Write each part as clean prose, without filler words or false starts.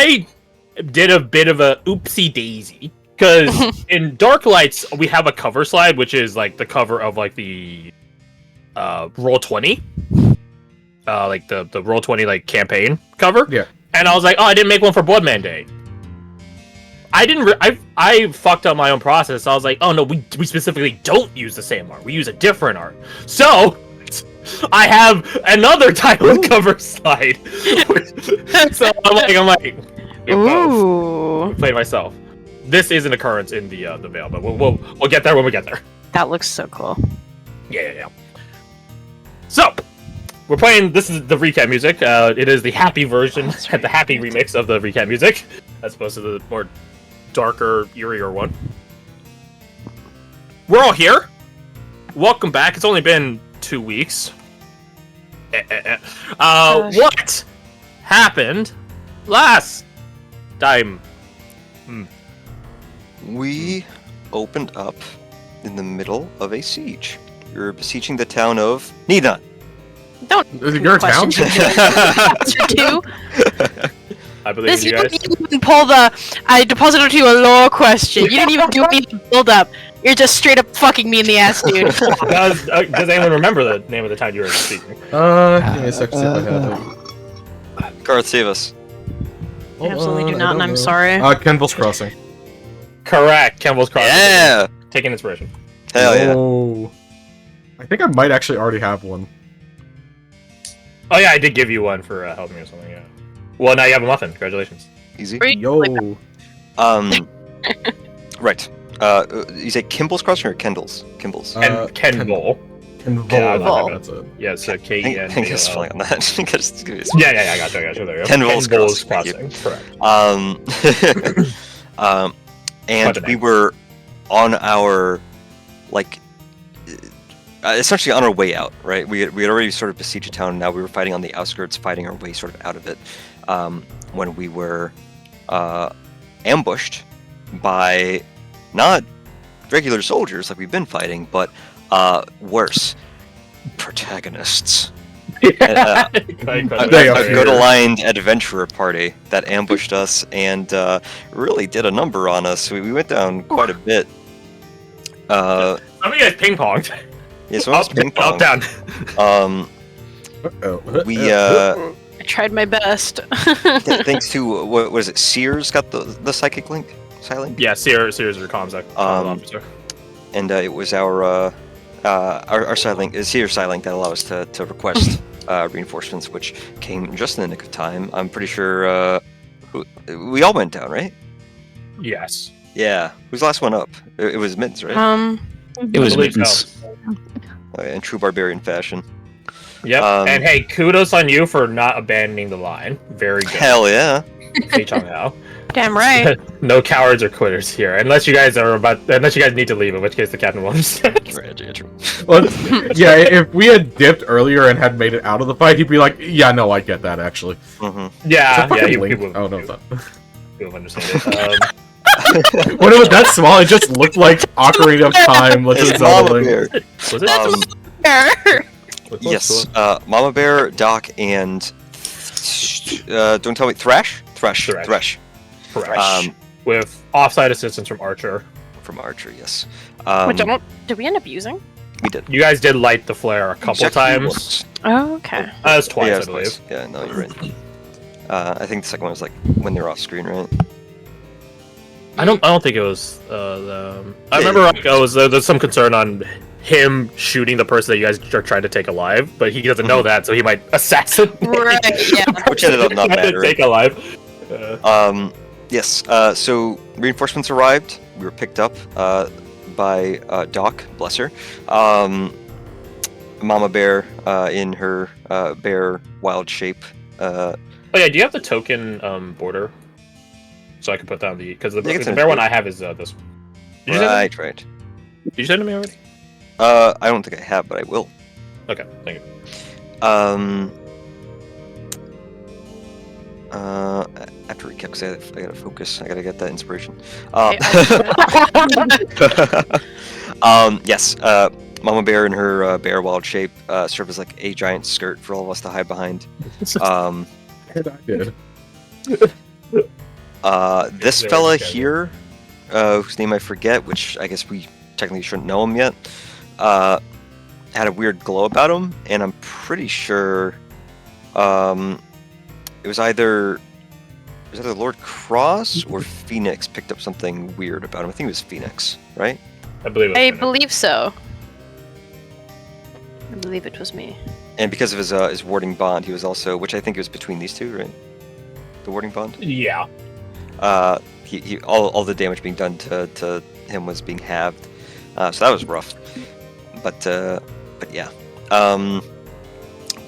I did a bit of a oopsie daisy because in Dark Lights we have a cover slide, which is like the cover of like the Roll20, like the Roll20 like campaign cover. Yeah. And I was like, oh, I didn't make one for Bloodman Day. I didn't. I fucked up my own process. I was like, oh no, we specifically don't use the same art. We use a different art. So I have another title cover slide. So I'm like, Ooh, played myself. This is an occurrence in the Veil, but we'll get there when we get there. that looks so cool. Yeah. So we're playing. This is the recap music. It is the happy version, the happy remix of the recap music, as opposed to the more darker, eerier one. We're all here. Welcome back. It's only been 2 weeks. What happened last time? We opened up in the middle of a siege. We were besieging the town of Nidon. Don't. Is it your town? Two. I believe You you guys. didn't even pull the. I deposited you a lore question. You didn't even do any build up. You're just straight up fucking me in the ass, dude. Does anyone remember the name of the town you were speaking? Give me a second to see if I have it. Garth, save us. I absolutely do I not, and don't I'm know. sorry. Kenville's Crossing. Correct. Campbell's Crossing. Yeah! Taking inspiration. Hell yeah. Oh. I think I might actually already have one. Oh yeah, I did give you one for helping me or something. Yeah. Well, now you have a muffin. Congratulations. Easy. Yo. Right. You say Kimball's Crossing or Kendall's? Kimball's. And Kenville. Kenville. That's it. Yeah, so I K-E-N. think it's spelling on that. Just give me a Yeah, I got you. There you go. Kenville's Crossing. Correct. And we were on our, like, essentially on our way out, right? We had already sort of besieged a town, and now we were fighting on the outskirts, fighting our way sort of out of it, when we were ambushed by not regular soldiers like we've been fighting, but worse, protagonists. They A are good aligned adventurer party that ambushed us and really did a number on us. We went down quite a bit. Some of you guys ping ponged. Yeah, so up, ping pong. Up, down. We I tried my best. thanks to what was it? Sears got the psychic link, Psylink. Yeah, Sears is your comms officer. And it was our Psylink, Sears Psylink that allowed us to request reinforcements, which came just in the nick of time. I'm pretty sure we all went down, right? Yes. Yeah. Who's the last one up? It was Mittens, right? It was I believe Mittens. In true barbarian fashion. Yep. And hey, kudos on you for not abandoning the line. Very good. Hell yeah. Hey, Chong Hao. Damn right. No cowards or quitters here, unless you guys need to leave, in which case the captain will understand. Well, yeah, if we had dipped earlier and had made it out of the fight, he'd be like, "Yeah, no, I get that actually." Mm-hmm. Yeah, He he would. Oh no, it's not. He would understand it. When it was that small, it just looked like Ocarina of Time. It's Mama Bear. Was it? Yes, Mama Bear, Doc, and don't tell me, Thresh. Correct. With offside assistance from Archer. From Archer, yes. Did we end up using? We did. You guys did light the flare a couple times. Once. Oh, okay. That was twice, Yeah, it I was believe. twice. Yeah, no, you're right. I think the second one was like when they were off screen, right? I don't think it was. I remember like, there's some concern on him shooting the person that you guys are trying to take alive, but he doesn't know that, so he might assassinate. Right. Yeah. Which ended up not mattering. Take alive. Yes. So reinforcements arrived. We were picked up by Doc, bless her. Mama Bear in her bear wild shape. Oh yeah, do you have the token border? So I can put down because the bear one I have is this. Did you send it? Right. Did you send it to me already? I don't think I have, but I will. Okay, thank you. After recap, because I gotta focus. I gotta get that inspiration. Yes. Mama Bear in her bear wild shape served as like a giant skirt for all of us to hide behind. And I did. This fella here, whose name I forget, which I guess we technically shouldn't know him yet, had a weird glow about him, and I'm pretty sure it was either Lord Cross or Phoenix picked up something weird about him. I think it was Phoenix, right? I believe. I believe so. I believe it was me. And because of his warding bond, he was also, which I think was between these two, right? The warding bond. Yeah. He all the damage being done to him was being halved, so that was rough. But yeah,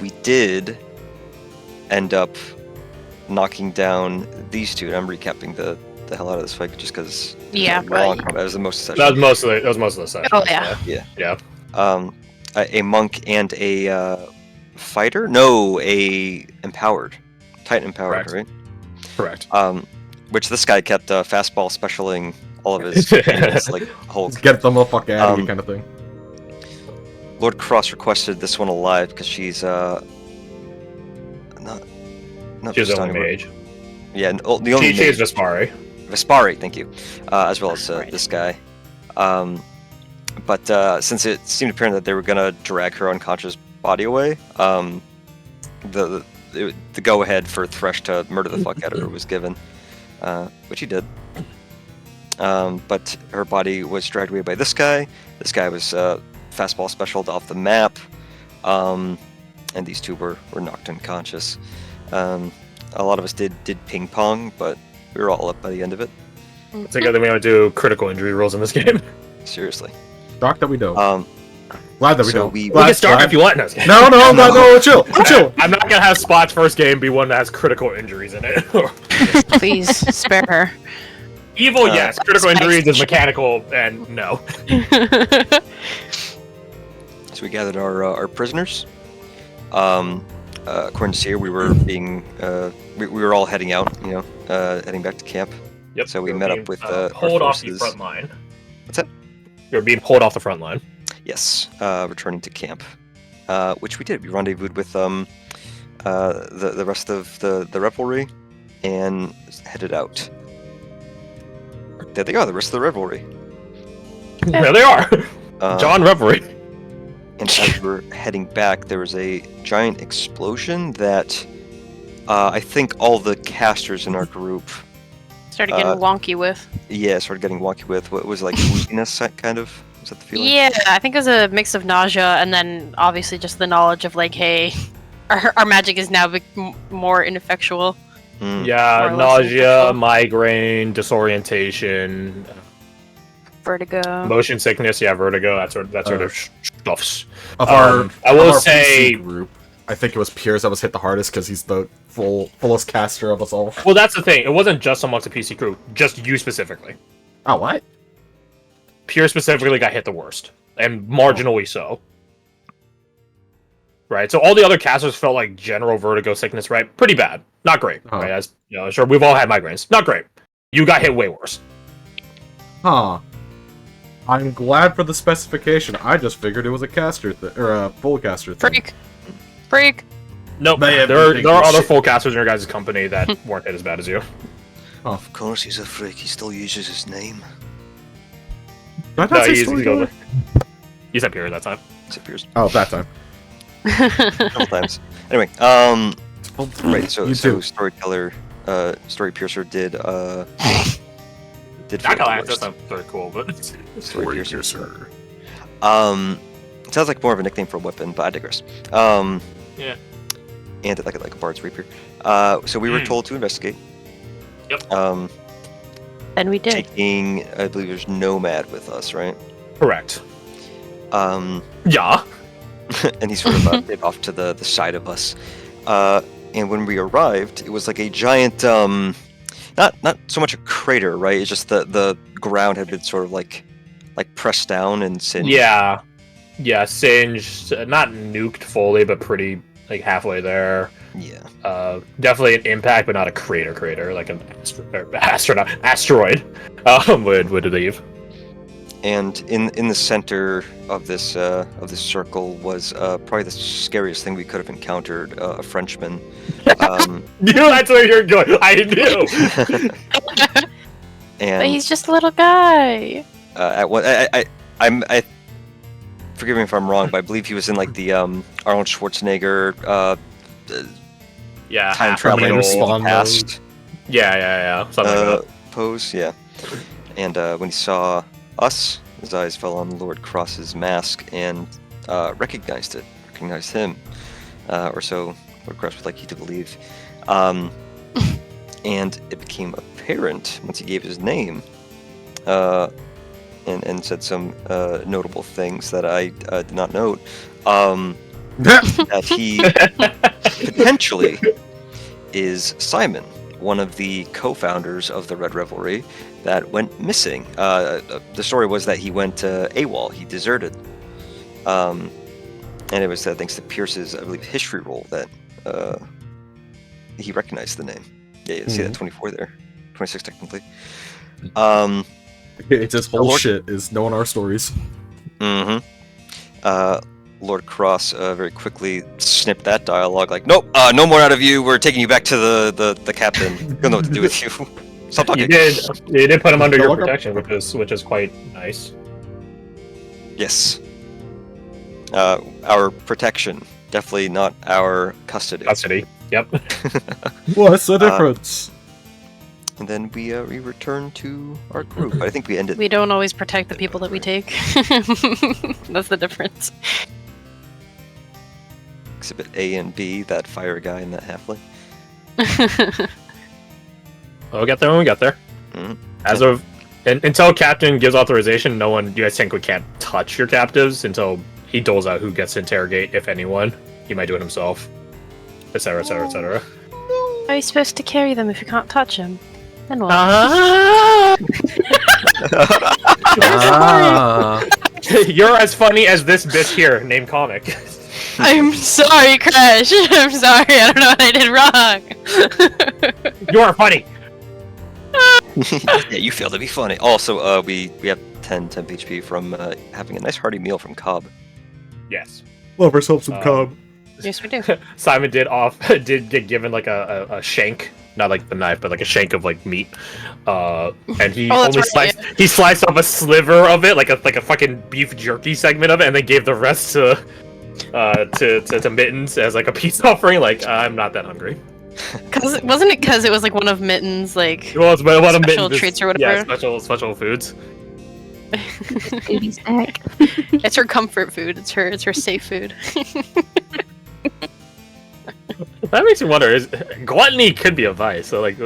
we did end up knocking down these two. And I'm recapping the hell out of this fight just because Yeah, right. that was the most session. That was most of the session. Oh yeah. Yeah. A monk and a fighter? No, a empowered, Titan empowered, Correct. right? Correct. Which this guy kept fastball specialing all of his units, like Hulk. Get the motherfucker out of here, kind of thing. Lord Cross requested this one alive because she's not She's the Vistani, only but- mage. Yeah, the only She is mage. Vespari. Vespari, thank you, as well as Right. this guy. But since it seemed apparent that they were gonna drag her unconscious body away, the go-ahead for Thresh to murder the fuck out of her was given, which he did. But her body was dragged away by this guy. This guy was fastball specialed off the map, and these two were knocked unconscious. A lot of us did ping pong, but we were all up by the end of it. It's like that we don't do critical injury rules in this game. Seriously. Shocked that we don't. So Glad that we don't. we- We Glad- can start glad- if you want. No, No, chill, chill. I'm not gonna have Spot's first game be one that has critical injuries in it. Please spare her. Evil, yes. Critical Spikes. injuries is mechanical, and no. So we gathered our prisoners. According to Seer, we were being we were all heading out, heading back to camp. Yep. So we were met being, up with pulled our off the forces. front line. What's that? We were being pulled off the front line. Yes, returning to camp, which we did. We rendezvoused with the rest of the Revelry and headed out. There they are, the rest of the Revelry. There they are. Um, John Revelry. And as we were heading back, there was a giant explosion that I think all the casters in our group, Started getting wonky with. started getting wonky with. What was like weakness, kind of? Was that the feeling? Yeah, I think it was a mix of nausea and then obviously just the knowledge of like, hey, our magic is now more ineffectual. Mm. Yeah, More or less nausea, ineffectual. migraine, disorientation, Vertigo. motion sickness. Yeah, vertigo. That sort of stuffs. Of I will of our say- PC group, I think it was Piers that was hit the hardest because he's the fullest caster of us all. Well, that's the thing. It wasn't just amongst the PC crew. Just you specifically. Oh, what? Pierre specifically got hit the worst, and marginally so. Right, so all the other casters felt like general vertigo sickness, right? Pretty bad, not great. Huh. Right, as sure, we've all had migraines, not great. You got hit way worse. Huh. I'm glad for the specification. I just figured it was a caster or a full caster thing. Freak. Nope, Man, there are shit. other full casters in your guys' company that weren't hit as bad as you. Of course, he's a freak. He still uses his name. Did I not No, say you storyteller? said Pierre that time. It appears Oh, that time. several times. Anyway, right. So You too. storyteller, story piercer did Not feel gonna the lie, worst. that's not very cool, but Story piercer. It sounds like more of a nickname for a weapon, but I digress. Yeah. And like a bard's rapier. So we were told to investigate. Yep. And we did. Taking, I believe there's Nomad with us, right? correct. Yeah. And he sort of hid off to the side of us. And when we arrived, it was like a giant, not so much a crater, right? It's just the ground had been sort of like pressed down and singed. Yeah, singed, not nuked fully, but pretty like halfway there. Yeah. Definitely an impact, but not a crater, like an asteroid would leave. And in the center of this circle was probably the scariest thing we could have encountered, a Frenchman. That's where you're going. I knew. And But he's just a little guy. at what I forgive me if I'm wrong, but I believe he was in like the Arnold Schwarzenegger Yeah, time half traveling a Terminator little- spawn past Yeah. Something like that. pose, yeah. And when he saw us, his eyes fell on Lord Cross's mask and recognized him, or so Lord Cross would like you to believe. And it became apparent once he gave his name, and said some notable things that I did not note, that he potentially is Simon, one of the co-founders of the Red Revelry that went missing. The story was that he went AWOL, he deserted. And it was thanks to Pierce's, I believe, history roll that he recognized the name. Yeah, you see that 24 there. 26 technically. It's his whole Lord- shit is knowing our stories. Lord Cross very quickly snipped that dialogue, like, nope, no more out of you. We're taking you back to the captain. He'll know what to do with you. Stop talking. You did put him under Don't your look up. protection, which is quite nice. Yes. Our protection, definitely not our custody. Custody. Yep. What's the difference? And then we return to our group. I think we ended. We don't always protect the people that we take. That's the difference. Exhibit A and B, that fire guy and that halfling. We'll get there when we get there. Mhm. As of until Captain gives authorization, no one. You guys technically can't touch your captives until he doles out who gets to interrogate, if anyone. He might do it himself, etc., etc., etc. How are you supposed to carry them if you can't touch them? Then what? Ah. You're as funny as this bitch here, named Comic. I'm sorry, Crash. I'm sorry. I don't know what I did wrong. You are funny. Yeah, you fail to be funny. Also, we have 10 temp HP from having a nice hearty meal from Cobb. Yes. Love ourselves some cob. Yes, we do. Simon did get given like a shank, not like the knife, but like a shank of like meat. And he Oh, that's only right, sliced he sliced off a sliver of it, like a fucking beef jerky segment of it, and then gave the rest to Mittens as like a peace offering. Like, I'm not that hungry. Wasn't it because it was like one of Mitten's like Well, it's one of special Mittens' treats or Yeah, whatever? special foods. Baby snack. It's her comfort food. It's her safe food. That makes me wonder: is gluttony could be a vice? So like,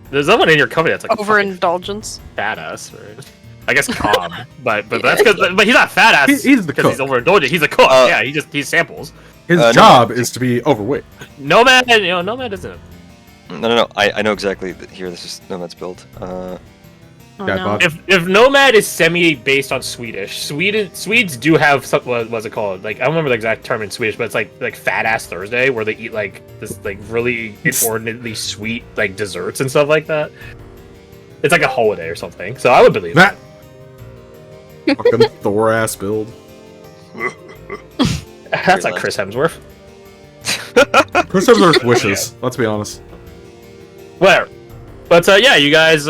there's someone in your company that's like a fucking Overindulgence. fat ass, right? I guess Cobb, but that's because but he's not fat ass. He's the because he's cook. overindulgent. He's a cook. Yeah, he samples. His no. job is to be overweight. Nomad, Nomad isn't. No. I know exactly. Here, this is Nomad's build. Oh, Yeah, no. Bob. If Nomad is semi-based on Swedish, Swedes do have some, what's it called? Like, I don't remember the exact term in Swedish, but it's like Fat Ass Thursday, where they eat like this like really inordinately sweet like desserts and stuff like that. It's like a holiday or something. So I would believe That that. fucking Thor ass build. That's like Chris Hemsworth. Chris Hemsworth wishes. Let's be honest. Whatever. But yeah, you guys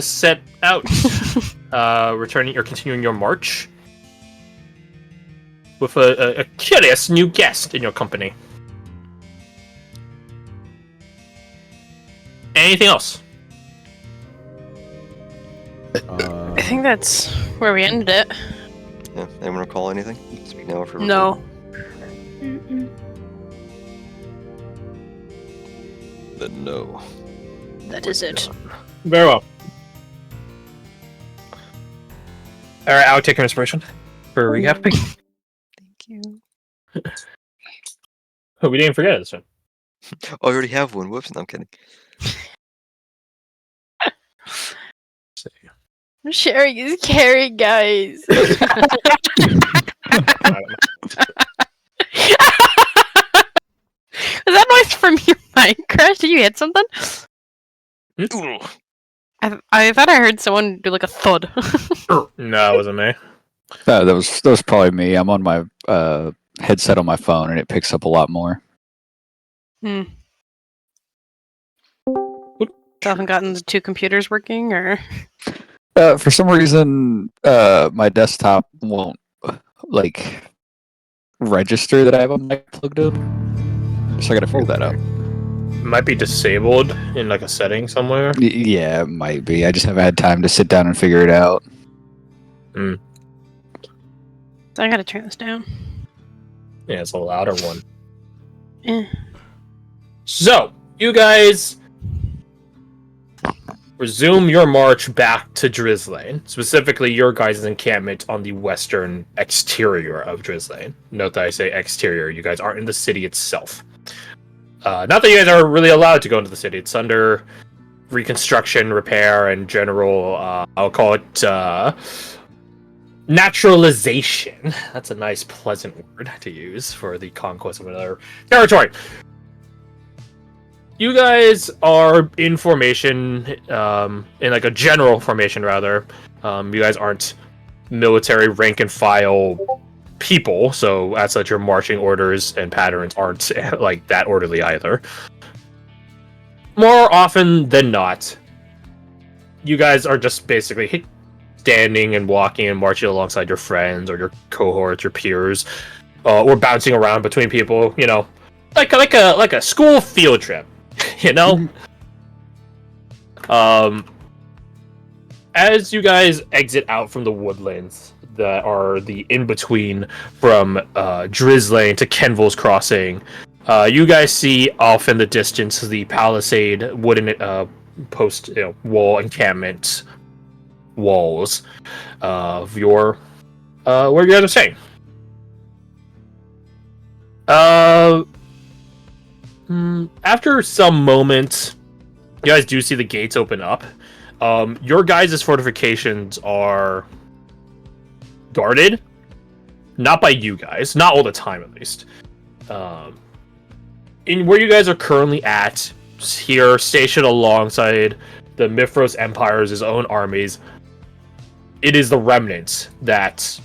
set out, returning or continuing your march with a curious new guest in your company. Anything else? I think that's where we ended it. Yeah. Anyone recall anything? Speak now or forever. No. Then no. That is it. Very well. Alright, I'll take an inspiration for recapping. Thank you. Oh, we didn't forget it this time. Oh, I already have one. Whoops. No, I'm kidding. Sharing is caring, guys. Was that noise from your mic, Crash? Did you hit something? Ooh. I thought I heard someone do like a thud. No, it wasn't me. That was probably me. I'm on my headset on my phone, and it picks up a lot more. Hmm. Haven't gotten the two computers working, or For some reason, my desktop won't register that I have a mic plugged in. So I gotta figure that out. It might be disabled in like a setting somewhere. Yeah, it might be. I just haven't had time to sit down and figure it out. so I gotta turn this down. Yeah, it's a louder one. Eh. So, you guys resume your march back to Drizzlane, specifically your guys' encampment on the western exterior of Drizzlane. Note that I say exterior, you guys aren't in the city itself. Not that you guys are really allowed to go into the city, it's under reconstruction, repair, and general, I'll call it, naturalization. That's a nice, pleasant word to use for the conquest of another territory. You guys are in formation, in like a general formation, rather. You guys aren't military rank and file people, so as such, your marching orders and patterns aren't like that orderly either. More often than not, you guys are just basically standing and walking and marching alongside your friends or your cohorts, your peers, or bouncing around between people. You know, like a school field trip. You know? As you guys exit out from the woodlands that are the in-between from Drizzlane to Kenville's Crossing, you guys see off in the distance the palisade wooden post wall encampment walls of your where you guys are staying. After some moments, you guys do see the gates open up. Your guys' fortifications are guarded. Not by you guys. Not all the time, at least. In where you guys are currently at, here, stationed alongside the Mithros Empire's own armies, it is the remnants that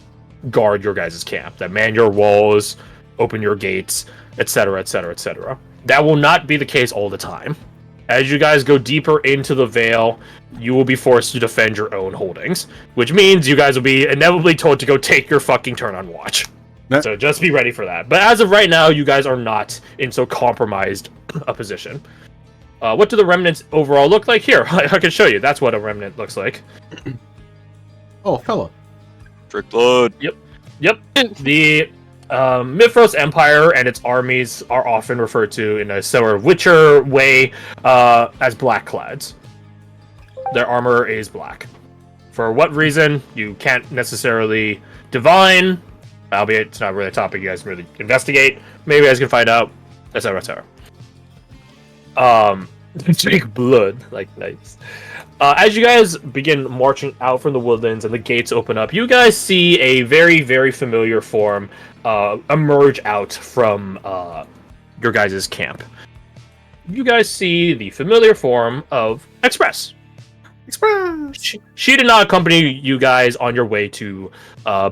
guard your guys' camp, that man your walls, open your gates, etc., etc., etc. That will not be the case all the time. As you guys go deeper into the Vale, you will be forced to defend your own holdings, which means you guys will be inevitably told to go take your fucking turn on watch. So just be ready for that. But as of right now, you guys are not in so compromised a position. What do the remnants overall look like? Here, I can show you. That's what a remnant looks like. Oh, fella. Trick blood. Yep. The Mithros Empire and its armies are often referred to in a sort of Witcher way as Blackclads. Their armor is black. For what reason, you can't necessarily divine, albeit it's not really a topic you guys can really investigate. Maybe you guys can find out, etc., etc. Drink blood, like nice. As you guys begin marching out from the woodlands and the gates open up, you guys see a very, very familiar form emerge out from your guys' camp. You guys see the familiar form of Express. She did not accompany you guys on your way to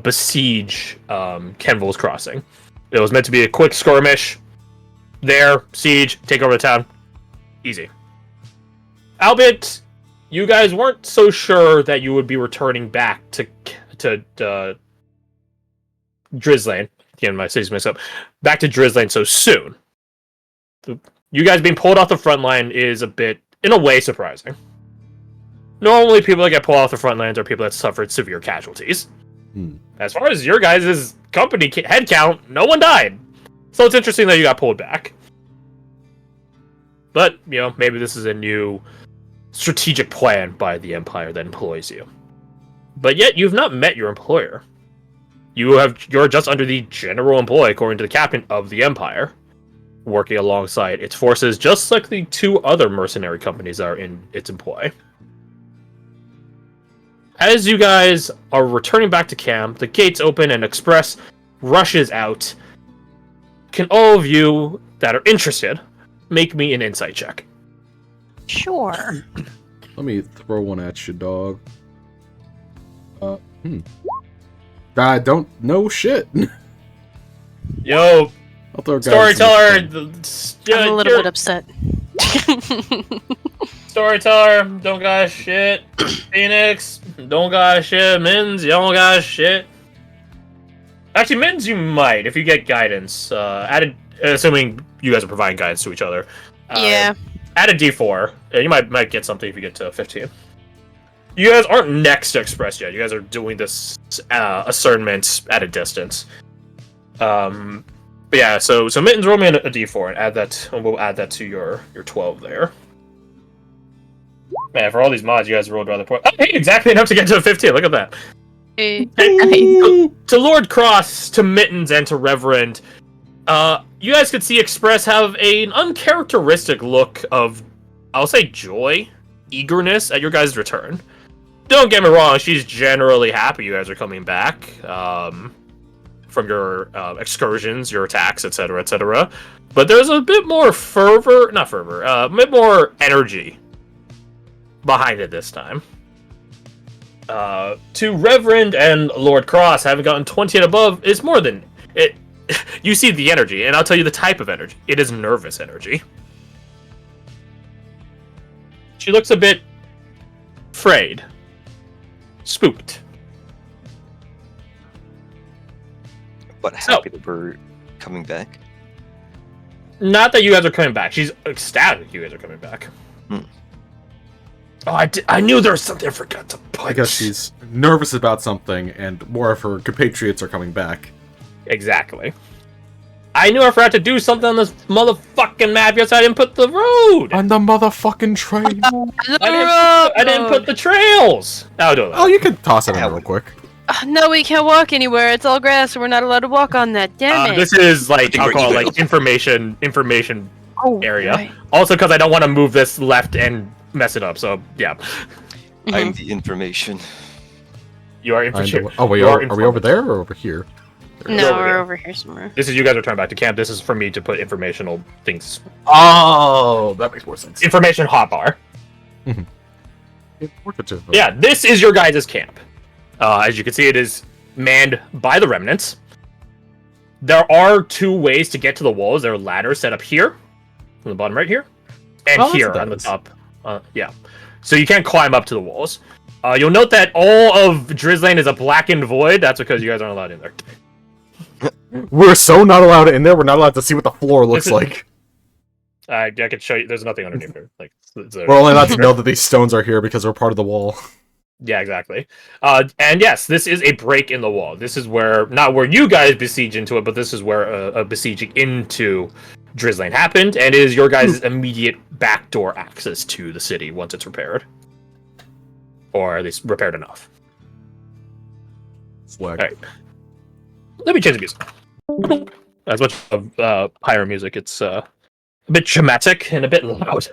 besiege Kenville's Crossing. It was meant to be a quick skirmish. There, siege, take over the town. Easy. Albeit, you guys weren't so sure that you would be returning back to Drizzlane. Again, my city's mixed up. Back to Drizzlane so soon. You guys being pulled off the front line is a bit, in a way, surprising. Normally, people that get pulled off the front lines are people that suffered severe casualties. As far as your guys' company head count, no one died. So it's interesting that you got pulled back. But, you know, maybe this is a new strategic plan by the Empire that employs you. But yet, you've not met your employer. You're just under the general employ, according to the captain of the Empire, working alongside its forces, just like the two other mercenary companies that are in its employ. As you guys are returning back to camp, the gates open and Express rushes out. Can all of you that are interested make me an insight check? Sure. Let me throw one at you, dog. I don't know shit. Yo, I'll throw storyteller. I'm a little bit upset. Storyteller, don't got shit. Phoenix, don't got shit. Mins, you don't got shit. Actually, Mins, you might if you get guidance. Added, assuming you guys are providing guidance to each other. Yeah. Add a D4. You might get something if you get to 15. You guys aren't next to Express yet. You guys are doing this discernment at a distance. But yeah, so Mittens, roll me a D4 and add that. And we'll add that to your 12 there. Man, for all these mods, you guys rolled rather poor. Oh, hey, exactly enough to get to a 15. Look at that. To Lord Cross, to Mittens, and to Reverend, you guys could see Express have an uncharacteristic look of, I'll say, joy, eagerness at your guys' return. Don't get me wrong, she's generally happy you guys are coming back from your excursions, your attacks, etc., etc. But there's a bit more a bit more energy behind it this time. To Reverend and Lord Cross, having gotten 20 and above is more than it. You see the energy, and I'll tell you the type of energy. It is nervous energy. She looks a bit frayed, spooked. But happy that we're coming back. Not that you guys are coming back. She's ecstatic you guys are coming back. Oh, I knew there was something I forgot to put. I guess she's nervous about something, and more of her compatriots are coming back. Exactly. I knew I forgot to do something on this motherfucking map. Yes, I didn't put the road. On the motherfucking train. I didn't put the trails. I'll do that. Oh, you can toss it in real quick. No, we can't walk anywhere. It's all grass, so we're not allowed to walk on that. Damn it. This is like, I'll call it like information area. Right. Also, because I don't want to move this left and mess it up. So yeah. I'm the information. You are information. Oh wait, are we over there or over here? No, over we're here. over here somewhere. This is you guys return back to camp. This is for me to put informational things. Oh, that makes more sense. Information hotbar. Mm-hmm. Yeah, this is your guys' camp. As you can see, it is manned by the remnants. There are two ways to get to the walls. There are ladders set up here, on the bottom right here, and here on the top. Yeah. So you can't climb up to the walls. You'll note that all of Drizzlane is a blackened void. That's because you guys aren't allowed in there. We're so not allowed in there. We're not allowed to see what the floor looks like. I could show you. There's nothing underneath here. Like we're only allowed to know that these stones are here because they're part of the wall. Yeah, exactly. And yes, this is a break in the wall. This is where, not where you guys besiege into it, but this is where a besieging into Drizzlane happened, and it is your guys' immediate backdoor access to the city once it's repaired. Or at least repaired enough. Swag. Alright. Let me change the music. As much of higher music, it's a bit dramatic and a bit loud.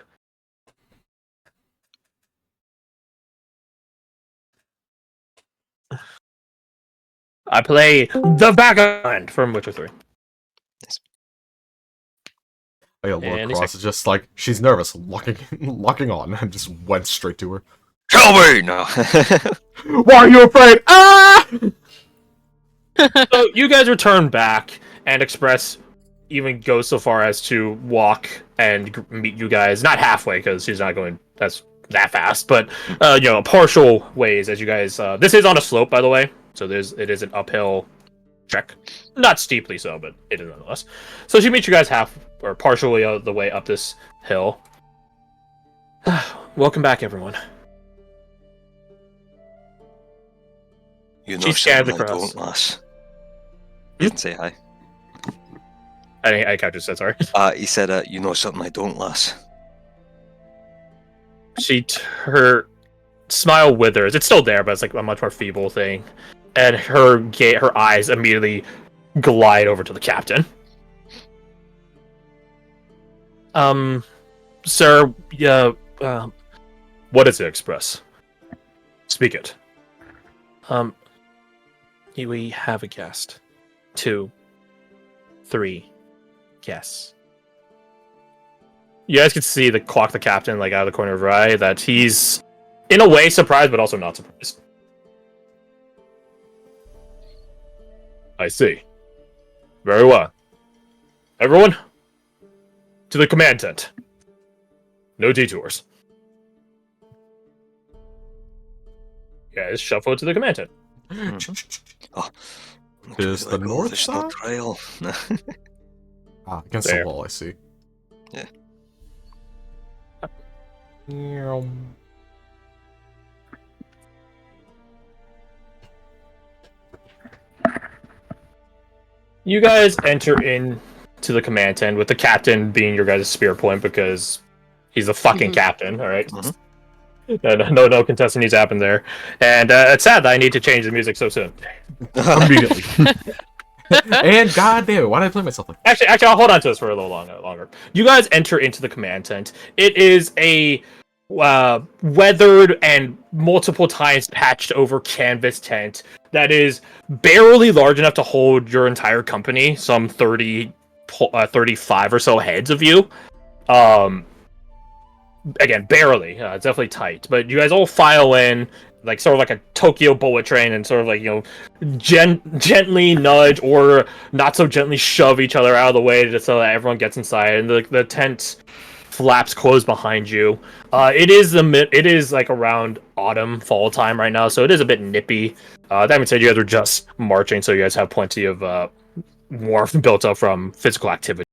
I play the Vagabond from Witcher 3. Oh, yeah, Lord Cross is just like, she's nervous, locking on, and just went straight to her. Kill me! No. Why are you afraid? Ah! So you guys return back, and Express even goes so far as to walk and meet you guys, not halfway, because she's not going that fast, but partial ways as you guys. This is on a slope, by the way, so it is an uphill trek, not steeply so, but it is nonetheless. So she meets you guys half or partially the way up this hill. Welcome back, everyone. You know She scans something I across. don't, lass. You didn't say hi. I just said sorry. He said, you know something I don't, lass. Her smile withers. It's still there, but it's like a much more feeble thing. And her eyes immediately glide over to the captain. Sir, yeah, what is it, Express? Speak it. We have a guest. 2, 3 guests. You guys can see the captain, like out of the corner of her eye, that he's in a way, surprised, but also not surprised. I see. Very well. Everyone, to the command tent. No detours. Guys, shuffle to the command tent. Oh, Is the north additional side? trail. Against There. the wall, I see. Yeah. You guys enter into the command tent with the captain being your guys' spear point because he's the fucking captain. All right. Mhm. No contestant needs to happen there, and it's sad that I need to change the music so soon. Immediately. And goddamn it, why did I play myself like that? Actually, I'll hold on to this for a little longer. You guys enter into the command tent. It is a weathered and multiple times patched over canvas tent that is barely large enough to hold your entire company, some 35 or so heads of you. Again, barely. It's definitely tight. But you guys all file in, like sort of like a Tokyo bullet train, and sort of like, you know, gently nudge or not so gently shove each other out of the way just so that everyone gets inside, and the tent flaps close behind you. It is like around autumn, fall time right now, so it is a bit nippy. That being said, you guys are just marching, so you guys have plenty of warmth built up from physical activity.